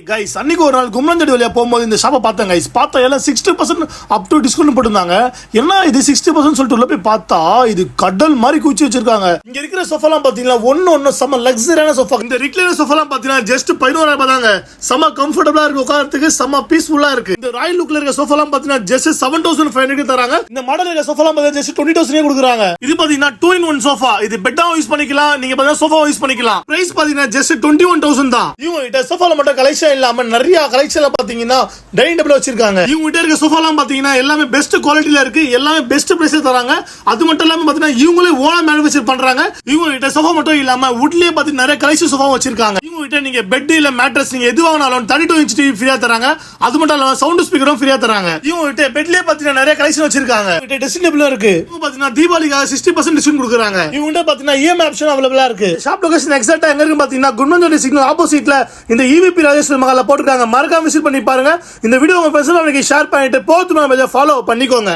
Guys அன்னைக்கு ஒரு நாள் கும்மஞ்சடி வழியா போகும்போது இந்த ஷாப்பை பார்த்தேன் கைஸ். பார்த்தா எல்லாம் 60% அப் டு டிஸ்கவுண்ட் போட்டிருந்தாங்க. என்ன இது 60% சொல்லிட்டு உள்ள போய் பார்த்தா இது கடல் மாதிரி குச்சி வச்சிருக்காங்க. இங்க இருக்கிற சோஃபாலாம் பாத்தீங்கன்னா ஒன்னு செம்ம லக்ஸரியான சோஃபா. இந்த ரிக்ளைனர் சோஃபாலாம் பாத்தீங்கன்னா ஜஸ்ட் 11,000 தாங்க. செம்ம கம்ஃபர்டபுளா இருக்கு, உட்காரத்துக்கு செம்ம பீஸ்ஃபுல்லா இருக்கு. இந்த ராயல் லுக்ல இருக்க சோஃபாலாம் பாத்தீங்கன்னா ஜஸ்ட் 7,500 தராங்க. இந்த மாடல் இருக்க சோஃபாலாம் பாத்தீங்கன்னா ஜஸ்ட் 20,000 கொடுக்குறாங்க. இது பாத்தீங்கன்னா 2-in-1 சோஃபா. இது பெட்டாவும் யூஸ் பண்ணிக்கலாம், நீங்க பாத்தீங்கன்னா சோஃபாவும் யூஸ் பண்ணிக்கலாம். பிரைஸ் பாத்தீங்கன்னா ஜஸ்ட் 21,000 தான். இவங்க சோஃபால மட்டும் கலெக்ஷன் இல்லாம நிறைய கலெக்ஷன்ல பாத்தீங்கன்னா டைனிங் டேபிள் வச்சிருக்காங்க. இவங்க கிட்ட இருக்க சோஃபாலாம் பாத்தீங்கன்னா எல்லாமே பெஸ்ட் குவாலிட்டில இருக்கு, எல்லாமே பெஸ்ட் பிரைஸ்ல தராங்க. அது மட்டும் இல்லாம பாத்தீங்கன்னா இவங்களே ஓனா மேனுஃபேக்சர் பண்றாங்க. இவங்க கிட்ட சோஃபா மட்டும் இல்லாம வுட்லயே பாத்தீங்கன்னா நிறைய கலெக்ஷன் சோஃபா வச்சிருக்காங்க. இவங்க கிட்ட நீங்க பெட் இல்ல மேட்ரஸ் நீங்க எது வாங்கினாலும் 32 இன்ச் டிவி ஃப்ரீயா தராங்க. அது மட்டும் இல்லாம சவுண்ட் ஸ்பீக்கரும் ஃப்ரீயா தராங்க. இவங்க கிட்ட பெட்லயே பாத்தீங்கன்னா நிறைய கலெக்ஷன் வச்சிருக்காங்க. இவங்க கிட்ட ட்ரெஸ்ஸிங் டேபிளும் இருக்கு. இவங்க பாத்தீங்கன்னா தீபாவளிக்காக 60% டிஸ்கவுண்ட் கொடுக்குறாங்க. இவங்க கிட்ட பாத்தீங்கன்னா இஎம்ஐ ஆப்ஷன் அவைலபிளா இருக்கு. ஷாப் லொகேஷன் எக்ஸாக்ட்டா எங்க இருக்கு பாத்தீங்கன்னா குன்னஞ்சோடி சிக்னல் ஆப்போசிட்ல இந்த EVP ராஜேஸ்வரி மகால்ல போட்டுருக்காங்க. மறக்காம விசிட் பண்ணி பாருங்க. இந்த வீடியோ உங்க பர்சனலா ஷேர் பண்ணிட்டு போத்து ஃபாலோ பண்ணிக்கோங்க.